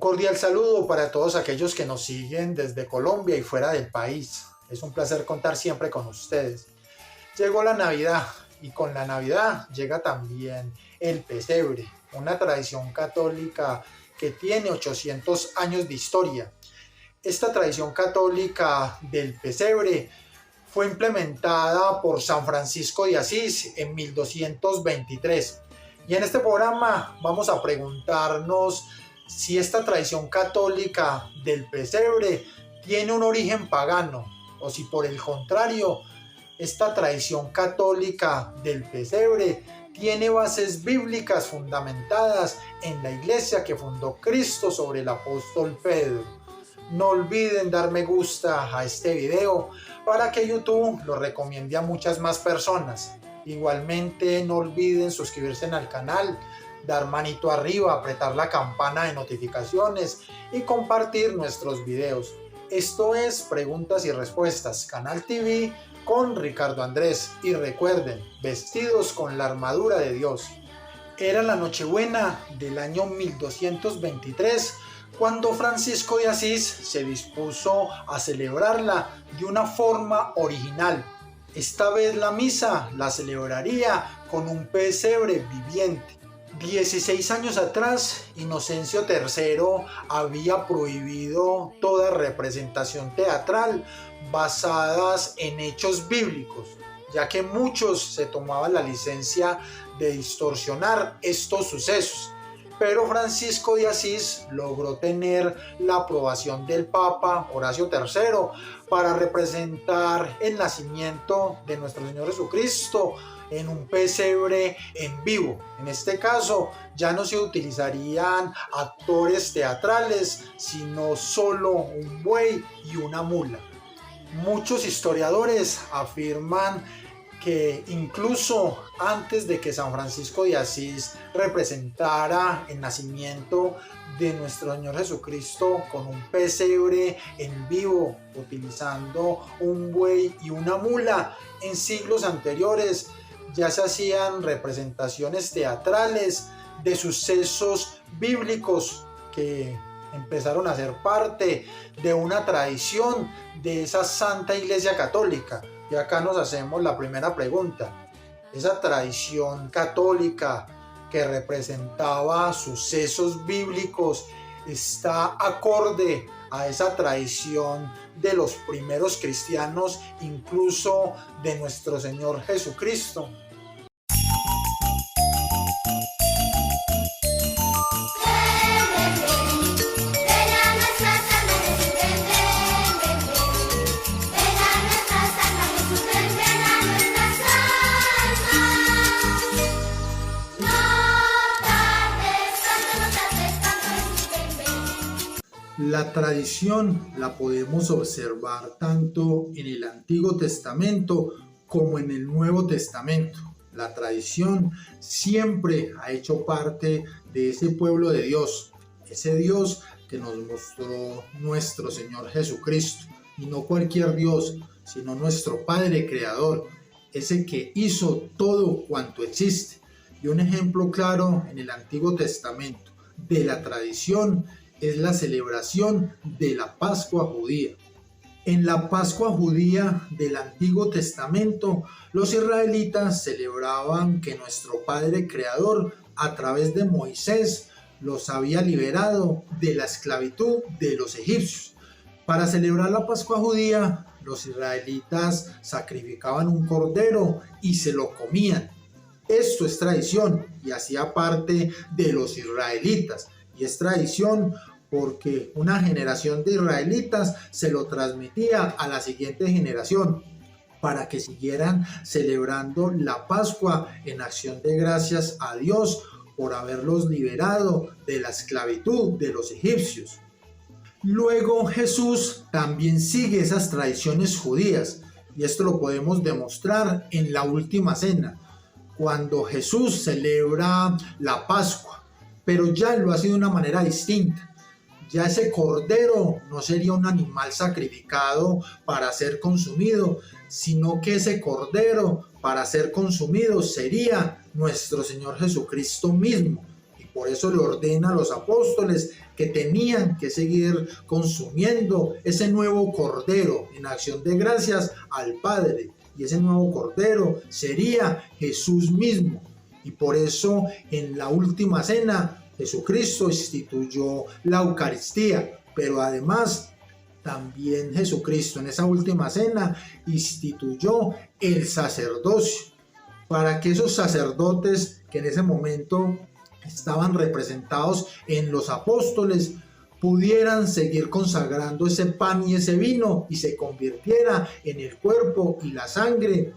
cordial saludo para todos aquellos que nos siguen desde Colombia y fuera del país. Es un placer contar siempre con ustedes. Llegó la Navidad y con la Navidad llega también el pesebre, una tradición católica que tiene 800 años de historia. Esta tradición católica del pesebre fue implementada por San Francisco de Asís en 1223. Y en este programa vamos a preguntarnos si esta tradición católica del pesebre tiene un origen pagano o si por el contrario esta tradición católica del pesebre tiene bases bíblicas fundamentadas en la iglesia que fundó Cristo sobre el apóstol Pedro. No olviden dar me gusta a este video para que YouTube lo recomiende a muchas más personas. Igualmente no olviden suscribirse al canal, dar manito arriba, apretar la campana de notificaciones y compartir nuestros videos. Esto es Preguntas y Respuestas, Canal TV con Ricardo Andrés. Y recuerden, vestidos con la armadura de Dios. Era la Nochebuena del año 1223 cuando Francisco de Asís se dispuso a celebrarla de una forma original. Esta vez la misa la celebraría con un pesebre viviente. 16 años atrás, Inocencio III había prohibido toda representación teatral basadas en hechos bíblicos, ya que muchos se tomaban la licencia de distorsionar estos sucesos. Pero Francisco de Asís logró tener la aprobación del Papa Horacio III para representar el nacimiento de nuestro Señor Jesucristo en un pesebre en vivo. En este caso ya no se utilizarían actores teatrales, sino solo un buey y una mula. Muchos historiadores afirman que incluso antes de que San Francisco de Asís representara el nacimiento de nuestro Señor Jesucristo con un pesebre en vivo, utilizando un buey y una mula, en siglos anteriores ya se hacían representaciones teatrales de sucesos bíblicos que empezaron a ser parte de una tradición de esa Santa Iglesia Católica. Y acá nos hacemos la primera pregunta. ¿Esa tradición católica que representaba sucesos bíblicos está acorde a esa tradición de los primeros cristianos, incluso de nuestro Señor Jesucristo? La tradición la podemos observar tanto en el Antiguo Testamento como en el Nuevo Testamento. La tradición siempre ha hecho parte de ese pueblo de Dios, ese Dios que nos mostró nuestro Señor Jesucristo, y no cualquier Dios, sino nuestro Padre Creador, ese que hizo todo cuanto existe. Y un ejemplo claro en el Antiguo Testamento de la tradición es la celebración de la Pascua judía. En la Pascua judía del Antiguo Testamento, los israelitas celebraban que nuestro Padre Creador, a través de Moisés, los había liberado de la esclavitud de los egipcios. Para celebrar la Pascua judía, los israelitas sacrificaban un cordero y se lo comían. Esto es tradición y hacía parte de los israelitas. Y es tradición porque una generación de israelitas se lo transmitía a la siguiente generación para que siguieran celebrando la Pascua en acción de gracias a Dios por haberlos liberado de la esclavitud de los egipcios. Luego Jesús también sigue esas tradiciones judías, y esto lo podemos demostrar en la última cena, cuando Jesús celebra la Pascua, pero ya lo hace de una manera distinta. Ya ese cordero no sería un animal sacrificado para ser consumido, sino que ese cordero para ser consumido sería nuestro Señor Jesucristo mismo. Y Por eso le ordena a los apóstoles que tenían que seguir consumiendo ese nuevo cordero en acción de gracias al Padre. Y ese nuevo cordero sería Jesús mismo. Y por eso en la última cena Jesucristo instituyó la Eucaristía, pero además también Jesucristo en esa última cena instituyó el sacerdocio, para que esos sacerdotes que en ese momento estaban representados en los apóstoles pudieran seguir consagrando ese pan y ese vino y se convirtiera en el cuerpo y la sangre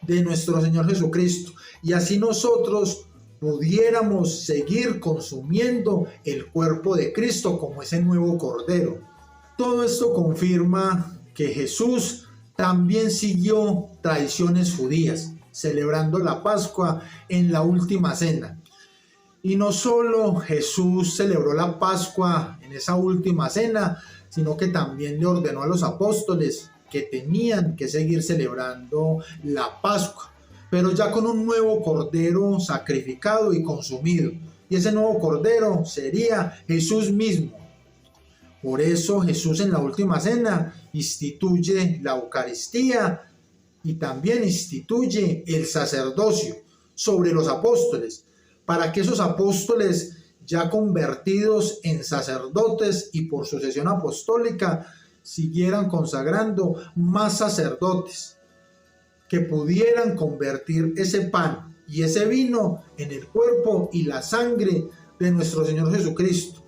de nuestro Señor Jesucristo. Y así nosotros pudiéramos seguir consumiendo el cuerpo de Cristo como ese nuevo cordero. Todo esto confirma que Jesús también siguió tradiciones judías, celebrando la Pascua en la última cena. Y no solo Jesús celebró la Pascua en esa última cena, sino que también le ordenó a los apóstoles que tenían que seguir celebrando la Pascua, pero ya con un nuevo cordero sacrificado y consumido. Y ese nuevo cordero sería Jesús mismo. Por eso Jesús en la última cena instituye la Eucaristía y también instituye el sacerdocio sobre los apóstoles, para que esos apóstoles ya convertidos en sacerdotes y por sucesión apostólica siguieran consagrando más sacerdotes que pudieran convertir ese pan y ese vino en el cuerpo y la sangre de nuestro Señor Jesucristo.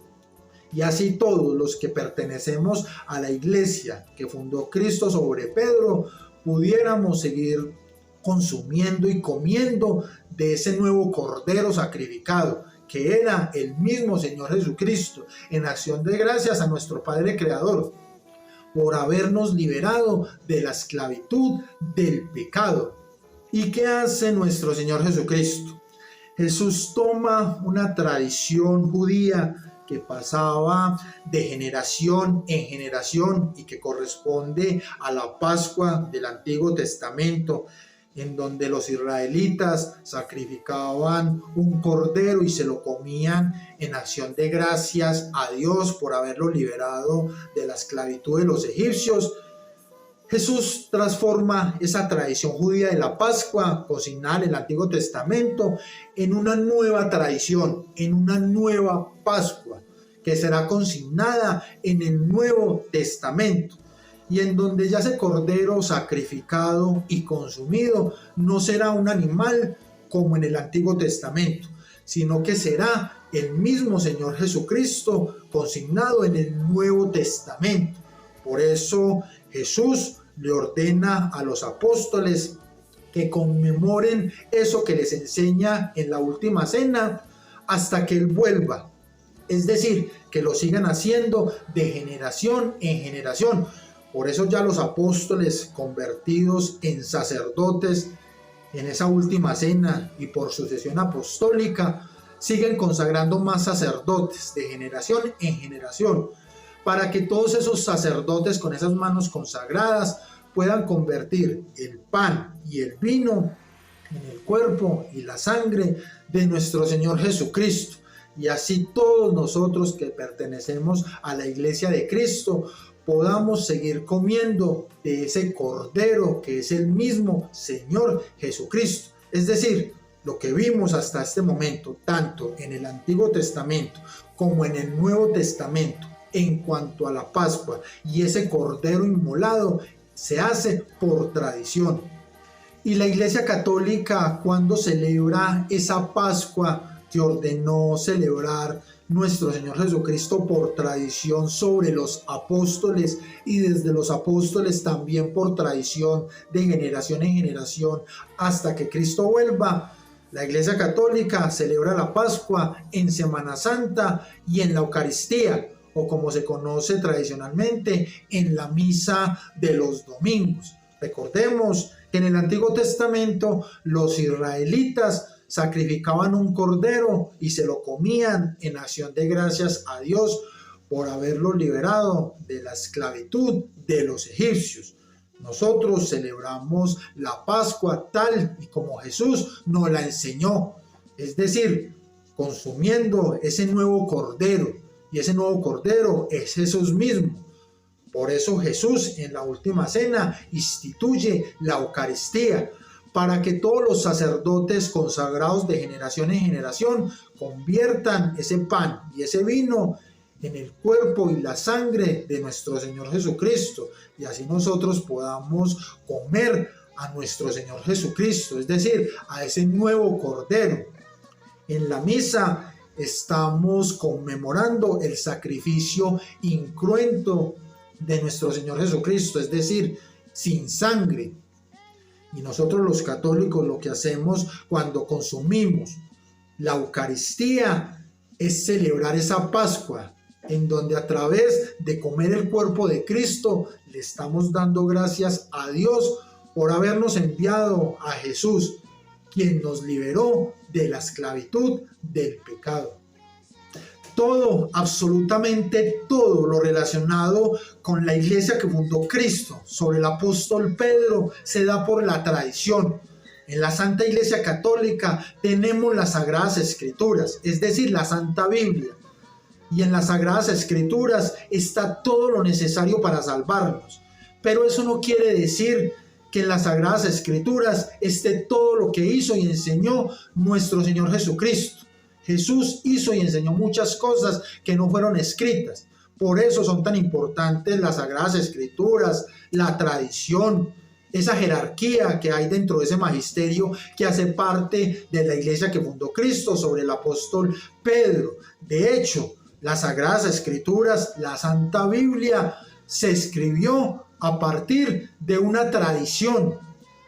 Y así todos los que pertenecemos a la iglesia que fundó Cristo sobre Pedro pudiéramos seguir consumiendo y comiendo de ese nuevo cordero sacrificado, que era el mismo Señor Jesucristo, en acción de gracias a nuestro Padre Creador, por habernos liberado de la esclavitud del pecado. ¿Y qué hace nuestro Señor Jesucristo? Jesús toma una tradición judía que pasaba de generación en generación y que corresponde a la Pascua del Antiguo Testamento, en donde los israelitas sacrificaban un cordero y se lo comían en acción de gracias a Dios por haberlo liberado de la esclavitud de los egipcios. Jesús transforma esa tradición judía de la Pascua, consignada en el Antiguo Testamento, en una nueva tradición, en una nueva Pascua, que será consignada en el Nuevo Testamento, y en donde ya ese cordero sacrificado y consumido no será un animal como en el Antiguo Testamento, sino que será el mismo Señor Jesucristo consignado en el Nuevo Testamento. Por eso Jesús le ordena a los apóstoles que conmemoren eso que les enseña en la última cena hasta que Él vuelva. Es decir, que lo sigan haciendo de generación en generación. Por eso ya los apóstoles convertidos en sacerdotes en esa última cena y por sucesión apostólica siguen consagrando más sacerdotes de generación en generación, para que todos esos sacerdotes con esas manos consagradas puedan convertir el pan y el vino en el cuerpo y la sangre de nuestro Señor Jesucristo. Y así todos nosotros que pertenecemos a la Iglesia de Cristo podamos seguir comiendo de ese cordero que es el mismo Señor Jesucristo. Es decir, lo que vimos hasta este momento, tanto en el Antiguo Testamento como en el Nuevo Testamento, en cuanto a la Pascua y ese cordero inmolado, se hace por tradición. Y la Iglesia Católica, cuando celebra esa Pascua que ordenó celebrar nuestro Señor Jesucristo por tradición sobre los apóstoles, y desde los apóstoles también por tradición de generación en generación hasta que Cristo vuelva, la Iglesia Católica celebra la Pascua en Semana Santa y en la Eucaristía, o como se conoce tradicionalmente, en la misa de los domingos. Recordemos que en el Antiguo Testamento los israelitas sacrificaban un cordero y se lo comían en acción de gracias a Dios por haberlo liberado de la esclavitud de los egipcios. Nosotros celebramos la Pascua tal y como Jesús nos la enseñó, es decir, consumiendo ese nuevo cordero, y ese nuevo cordero es Jesús mismo. Por eso Jesús en la última cena instituye la Eucaristía, para que todos los sacerdotes consagrados de generación en generación conviertan ese pan y ese vino en el cuerpo y la sangre de nuestro Señor Jesucristo, y así nosotros podamos comer a nuestro Señor Jesucristo, es decir, a ese nuevo cordero. En la misa estamos conmemorando el sacrificio incruento de nuestro Señor Jesucristo, es decir, sin sangre. Y nosotros los católicos lo que hacemos cuando consumimos la Eucaristía es celebrar esa Pascua, en donde a través de comer el cuerpo de Cristo le estamos dando gracias a Dios por habernos enviado a Jesús, quien nos liberó de la esclavitud del pecado. Todo, absolutamente todo lo relacionado con la iglesia que fundó Cristo sobre el apóstol Pedro se da por la tradición. En la Santa Iglesia Católica tenemos las Sagradas Escrituras, es decir, la Santa Biblia. Y en las Sagradas Escrituras está todo lo necesario para salvarnos. Pero eso no quiere decir que en las Sagradas Escrituras esté todo lo que hizo y enseñó nuestro Señor Jesucristo. Jesús hizo y enseñó muchas cosas que no fueron escritas. Por eso son tan importantes las Sagradas Escrituras, la tradición, esa jerarquía que hay dentro de ese magisterio que hace parte de la iglesia que fundó Cristo sobre el apóstol Pedro. De hecho, las Sagradas Escrituras, la Santa Biblia, se escribió a partir de una tradición.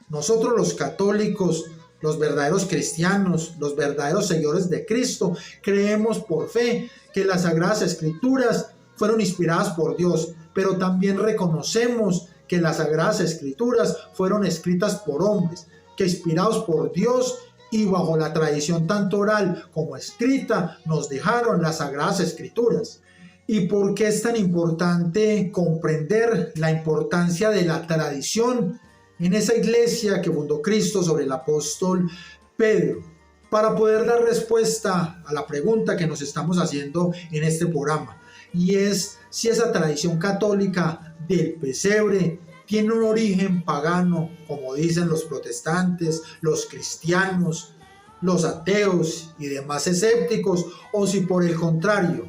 Nosotros los católicos, los verdaderos cristianos, los verdaderos seguidores de Cristo, creemos por fe que las Sagradas Escrituras fueron inspiradas por Dios, pero también reconocemos que las Sagradas Escrituras fueron escritas por hombres, que inspirados por Dios y bajo la tradición tanto oral como escrita, nos dejaron las Sagradas Escrituras. ¿Y por qué es tan importante comprender la importancia de la tradición en esa iglesia que fundó Cristo sobre el apóstol Pedro? Para poder dar respuesta a la pregunta que nos estamos haciendo en este programa, y es si esa tradición católica del pesebre tiene un origen pagano, como dicen los protestantes, los cristianos, los ateos y demás escépticos, o si por el contrario,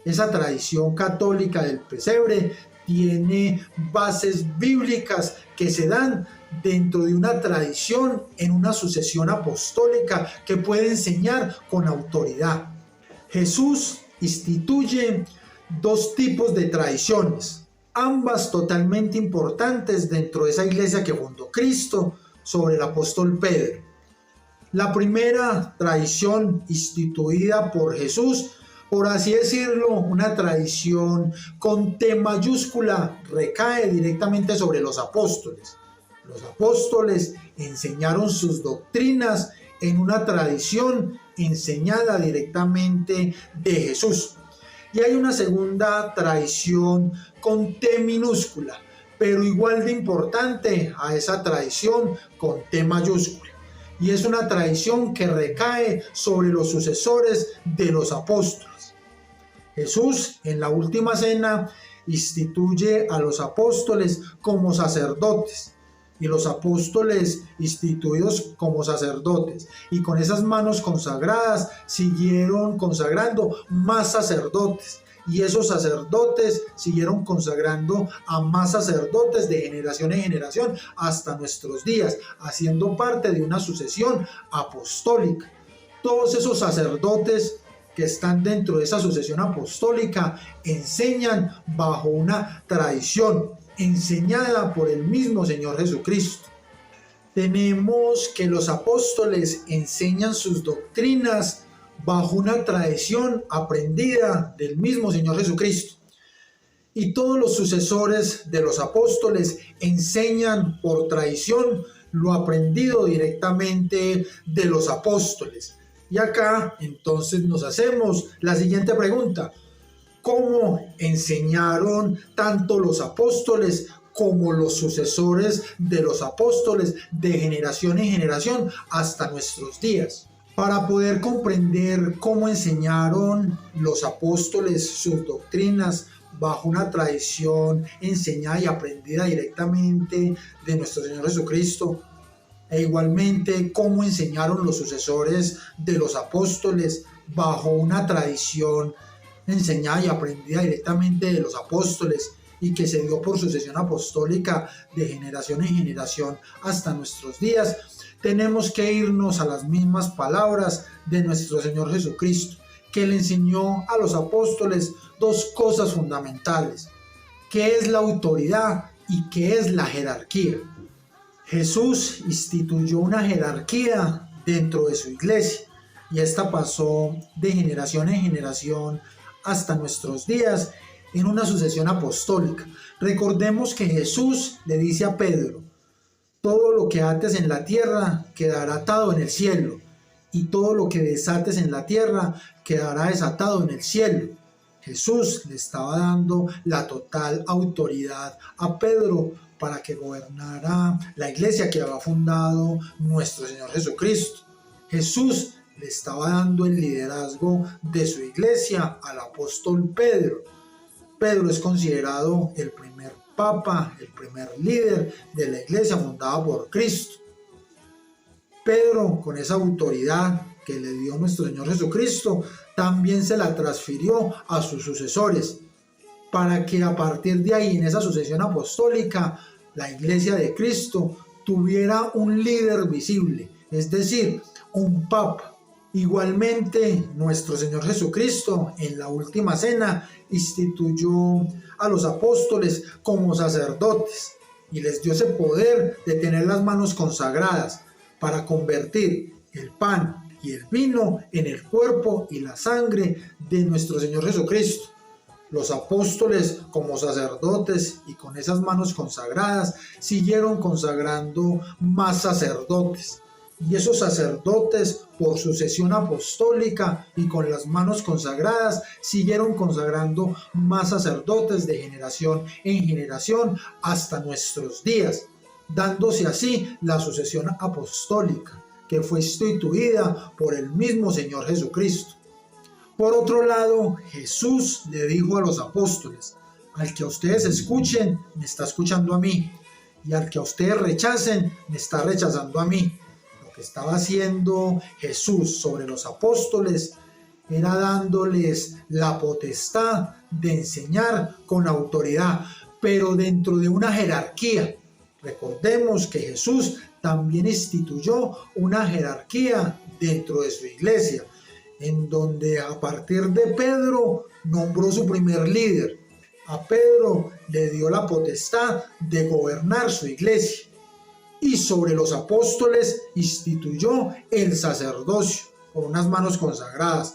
esa tradición católica del pesebre tiene bases bíblicas que se dan dentro de una tradición en una sucesión apostólica que puede enseñar con autoridad. Jesús instituye dos tipos de tradiciones, ambas totalmente importantes dentro de esa iglesia que fundó Cristo sobre el apóstol Pedro. La primera tradición instituida por Jesús, por así decirlo, una tradición con T mayúscula, recae directamente sobre los apóstoles. Los apóstoles enseñaron sus doctrinas en una tradición enseñada directamente de Jesús. Y hay una segunda tradición con T minúscula, pero igual de importante a esa tradición con T mayúscula. Y es una tradición que recae sobre los sucesores de los apóstoles. Jesús en la última cena instituye a los apóstoles como sacerdotes, y los apóstoles instituidos como sacerdotes, y con esas manos consagradas siguieron consagrando más sacerdotes, y esos sacerdotes siguieron consagrando a más sacerdotes de generación en generación hasta nuestros días, haciendo parte de una sucesión apostólica. Todos esos sacerdotes que están dentro de esa sucesión apostólica enseñan bajo una tradición enseñada por el mismo Señor Jesucristo. Tenemos que los apóstoles enseñan sus doctrinas bajo una tradición aprendida del mismo Señor Jesucristo. Y todos los sucesores de los apóstoles enseñan por tradición lo aprendido directamente de los apóstoles. Y acá entonces nos hacemos la siguiente pregunta: ¿cómo enseñaron tanto los apóstoles como los sucesores de los apóstoles de generación en generación hasta nuestros días? Para poder comprender cómo enseñaron los apóstoles sus doctrinas bajo una tradición enseñada y aprendida directamente de nuestro Señor Jesucristo, e igualmente cómo enseñaron los sucesores de los apóstoles bajo una tradición enseñada y aprendida directamente de los apóstoles y que se dio por sucesión apostólica de generación en generación hasta nuestros días, tenemos que irnos a las mismas palabras de nuestro Señor Jesucristo, que le enseñó a los apóstoles dos cosas fundamentales: qué es la autoridad y qué es la jerarquía. Jesús instituyó una jerarquía dentro de su iglesia y esta pasó de generación en generación hasta nuestros días en una sucesión apostólica. Recordemos que Jesús le dice a Pedro: todo lo que ates en la tierra quedará atado en el cielo, y todo lo que desates en la tierra quedará desatado en el cielo. Jesús le estaba dando la total autoridad a Pedro para que gobernara la iglesia que había fundado nuestro Señor Jesucristo. Jesús le estaba dando el liderazgo de su iglesia al apóstol Pedro. Pedro es considerado el primer papa, el primer líder de la iglesia fundada por Cristo. Pedro, con esa autoridad que le dio nuestro Señor Jesucristo, también se la transfirió a sus sucesores, para que a partir de ahí, en esa sucesión apostólica, la iglesia de Cristo tuviera un líder visible, es decir, un papa. Igualmente, nuestro Señor Jesucristo en la última cena instituyó a los apóstoles como sacerdotes y les dio ese poder de tener las manos consagradas para convertir el pan y el vino en el cuerpo y la sangre de nuestro Señor Jesucristo. Los apóstoles, como sacerdotes y con esas manos consagradas, siguieron consagrando más sacerdotes. Y esos sacerdotes, por sucesión apostólica y con las manos consagradas, siguieron consagrando más sacerdotes de generación en generación hasta nuestros días, dándose así la sucesión apostólica, que fue instituida por el mismo Señor Jesucristo. Por otro lado, Jesús le dijo a los apóstoles: al que a ustedes escuchen, me está escuchando a mí, y al que a ustedes rechacen, me está rechazando a mí. Lo que estaba haciendo Jesús sobre los apóstoles era dándoles la potestad de enseñar con autoridad, pero dentro de una jerarquía. Recordemos que Jesús también instituyó una jerarquía dentro de su iglesia, en donde a partir de Pedro nombró su primer líder. A Pedro le dio la potestad de gobernar su iglesia. Y sobre los apóstoles instituyó el sacerdocio con unas manos consagradas,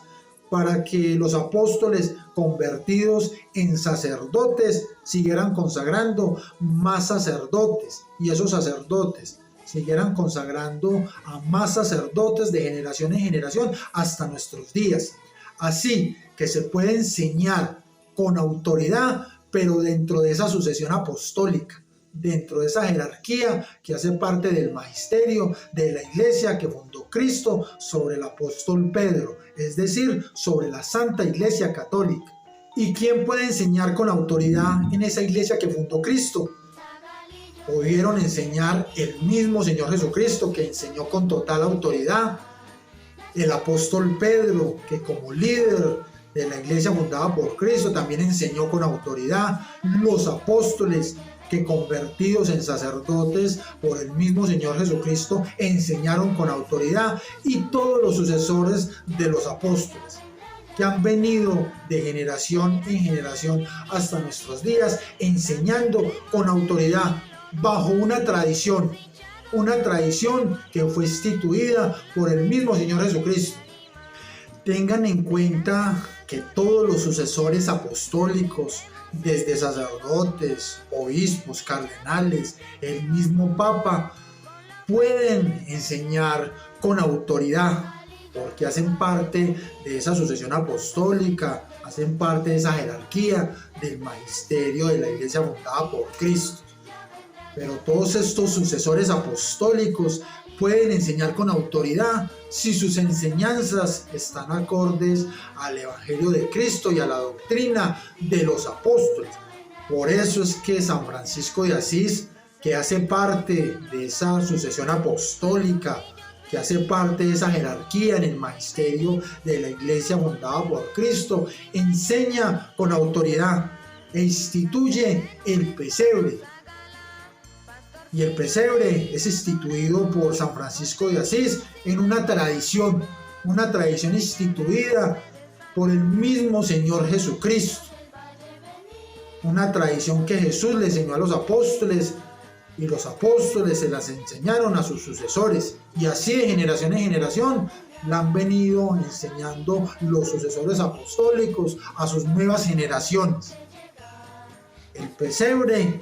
para que los apóstoles convertidos en sacerdotes siguieran consagrando más sacerdotes, y esos sacerdotes siguieran consagrando a más sacerdotes de generación en generación hasta nuestros días. Así que se puede enseñar con autoridad, pero dentro de esa sucesión apostólica, dentro de esa jerarquía que hace parte del magisterio de la iglesia que fundó Cristo sobre el apóstol Pedro, es decir, sobre la Santa Iglesia Católica. ¿Y quién puede enseñar con autoridad en esa iglesia que fundó Cristo? Pudieron enseñar el mismo Señor Jesucristo, que enseñó con total autoridad, el apóstol Pedro, que como líder de la iglesia fundada por Cristo también enseñó con autoridad, los apóstoles, que convertidos en sacerdotes por el mismo Señor Jesucristo enseñaron con autoridad, y todos los sucesores de los apóstoles, que han venido de generación en generación hasta nuestros días enseñando con autoridad bajo una tradición que fue instituida por el mismo Señor Jesucristo. Tengan en cuenta que todos los sucesores apostólicos, desde sacerdotes, obispos, cardenales, el mismo Papa, pueden enseñar con autoridad, porque hacen parte de esa sucesión apostólica, hacen parte de esa jerarquía del magisterio de la iglesia fundada por Cristo. Pero todos estos sucesores apostólicos pueden enseñar con autoridad si sus enseñanzas están acordes al Evangelio de Cristo y a la doctrina de los apóstoles. Por eso es que San Francisco de Asís, que hace parte de esa sucesión apostólica, que hace parte de esa jerarquía en el magisterio de la Iglesia fundada por Cristo, enseña con autoridad e instituye el pesebre. Y el pesebre es instituido por San Francisco de Asís en una tradición instituida por el mismo Señor Jesucristo. Una tradición que Jesús le enseñó a los apóstoles y los apóstoles se las enseñaron a sus sucesores. Y así de generación en generación la han venido enseñando los sucesores apostólicos a sus nuevas generaciones. El pesebre,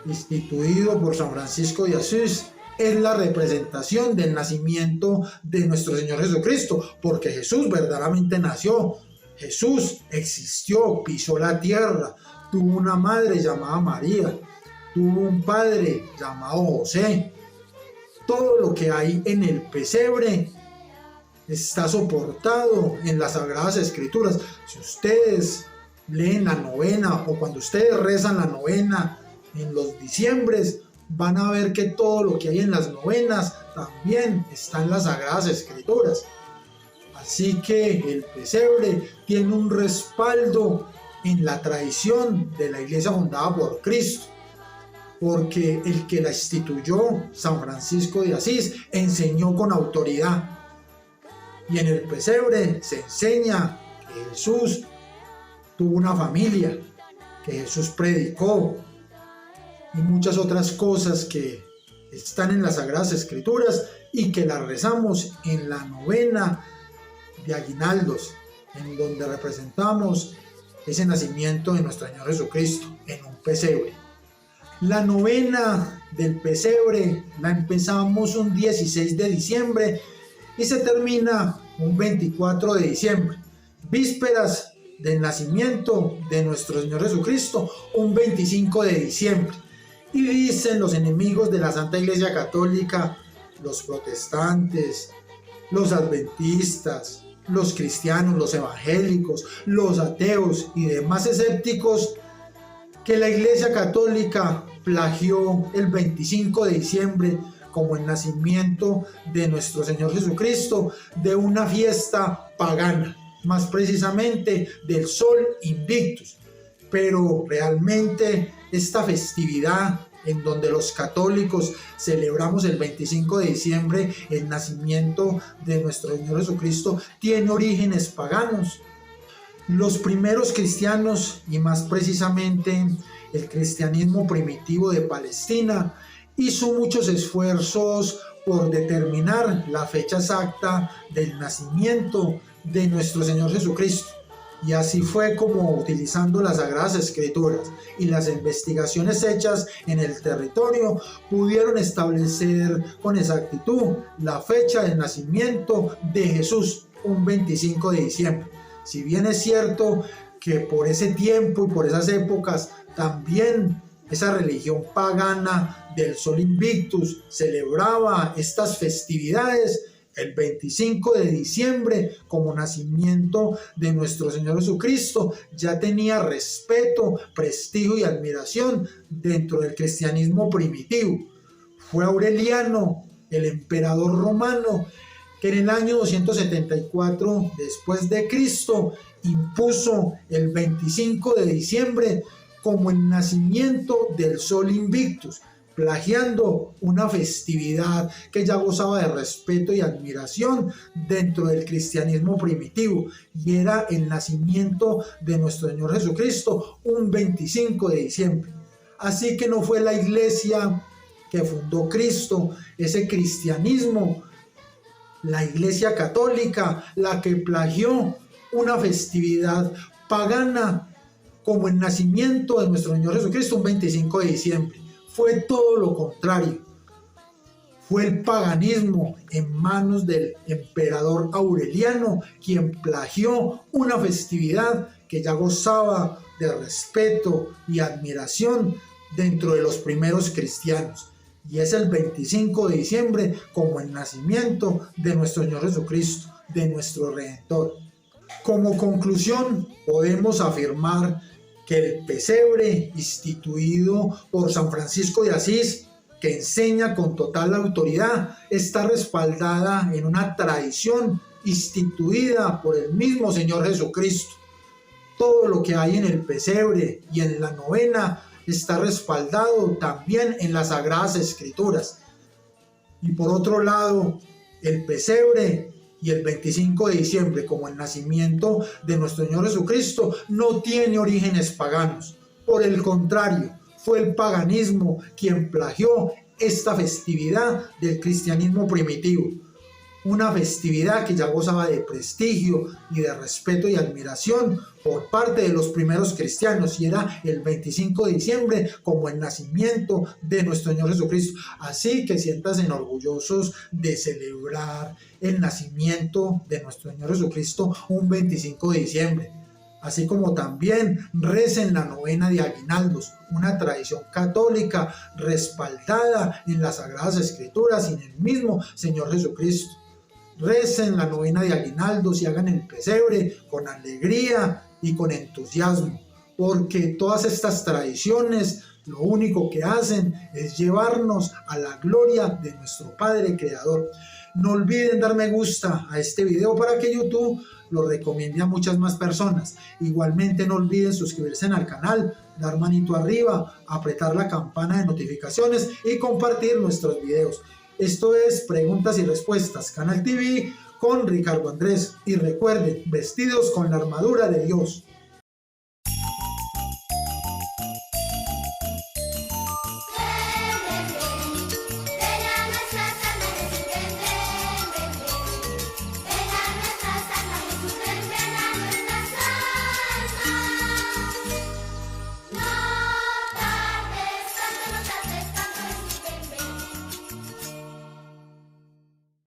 instituido por San Francisco de Asís, es la representación del nacimiento de nuestro Señor Jesucristo, porque Jesús verdaderamente nació, Jesús existió, pisó la tierra, tuvo una madre llamada María, tuvo un padre llamado José. Todo lo que hay en el pesebre está soportado en las Sagradas Escrituras. Si ustedes leen la novena o cuando ustedes rezan la novena en los diciembres, van a ver que todo lo que hay en las novenas también está en las Sagradas Escrituras. Así que el pesebre tiene un respaldo en la tradición de la Iglesia fundada por Cristo, porque el que la instituyó, San Francisco de Asís, enseñó con autoridad. Y en el pesebre se enseña que Jesús tuvo una familia, que Jesús predicó, y muchas otras cosas que están en las Sagradas Escrituras y que las rezamos en la novena de aguinaldos, en donde representamos ese nacimiento de nuestro Señor Jesucristo en un pesebre. La novena del pesebre la empezamos un 16 de diciembre y se termina un 24 de diciembre, vísperas del nacimiento de nuestro Señor Jesucristo, un 25 de diciembre. Y dicen los enemigos de la Santa Iglesia Católica, los protestantes, los adventistas, los cristianos, los evangélicos, los ateos y demás escépticos, que la Iglesia Católica plagió el 25 de diciembre como el nacimiento de nuestro Señor Jesucristo de una fiesta pagana, más precisamente del Sol Invictus. Pero realmente esta festividad en donde los católicos celebramos el 25 de diciembre el nacimiento de nuestro Señor Jesucristo tiene orígenes paganos. Los primeros cristianos, y más precisamente el cristianismo primitivo de Palestina, hizo muchos esfuerzos por determinar la fecha exacta del nacimiento de nuestro Señor Jesucristo. Y así fue como, utilizando las Sagradas Escrituras y las investigaciones hechas en el territorio, pudieron establecer con exactitud la fecha del nacimiento de Jesús, un 25 de diciembre. Si bien es cierto que por ese tiempo y por esas épocas también esa religión pagana del Sol Invictus celebraba estas festividades, el 25 de diciembre como nacimiento de nuestro Señor Jesucristo ya tenía respeto, prestigio y admiración dentro del cristianismo primitivo. Fue Aureliano, el emperador romano, que en el año 274 después de Cristo impuso el 25 de diciembre como el nacimiento del Sol Invictus, plagiando una festividad que ya gozaba de respeto y admiración dentro del cristianismo primitivo, y era el nacimiento de nuestro Señor Jesucristo un 25 de diciembre. Así que no fue la Iglesia que fundó Cristo, ese cristianismo, la Iglesia Católica, la que plagió una festividad pagana como el nacimiento de nuestro Señor Jesucristo un 25 de diciembre. Fue todo lo contrario. Fue el paganismo en manos del emperador Aureliano quien plagió una festividad que ya gozaba de respeto y admiración dentro de los primeros cristianos, y es el 25 de diciembre como el nacimiento de nuestro Señor Jesucristo, de nuestro Redentor. Como conclusión, podemos afirmar que el pesebre instituido por San Francisco de Asís, que enseña con total autoridad, está respaldada en una tradición instituida por el mismo Señor Jesucristo. Todo lo que hay en el pesebre y en la novena está respaldado también en las Sagradas Escrituras. Y por otro lado, el pesebre y el 25 de diciembre como el nacimiento de nuestro Señor Jesucristo no tiene orígenes paganos. Por el contrario, fue el paganismo quien plagió esta festividad del cristianismo primitivo. Una festividad que ya gozaba de prestigio y de respeto y admiración por parte de los primeros cristianos, y era el 25 de diciembre como el nacimiento de nuestro Señor Jesucristo. Así que siéntanse orgullosos de celebrar el nacimiento de nuestro Señor Jesucristo un 25 de diciembre. Así como también recen la novena de aguinaldos, una tradición católica respaldada en las Sagradas Escrituras y en el mismo Señor Jesucristo. Recen la novena de aguinaldos y hagan el pesebre con alegría y con entusiasmo, porque todas estas tradiciones lo único que hacen es llevarnos a la gloria de nuestro Padre Creador. No olviden dar me gusta a este video para que YouTube lo recomiende a muchas más personas. Igualmente no olviden suscribirse al canal, dar manito arriba, apretar la campana de notificaciones y compartir nuestros videos. Esto es Preguntas y Respuestas, Canal TV con Ricardo Andrés. Y recuerden, vestidos con la armadura de Dios.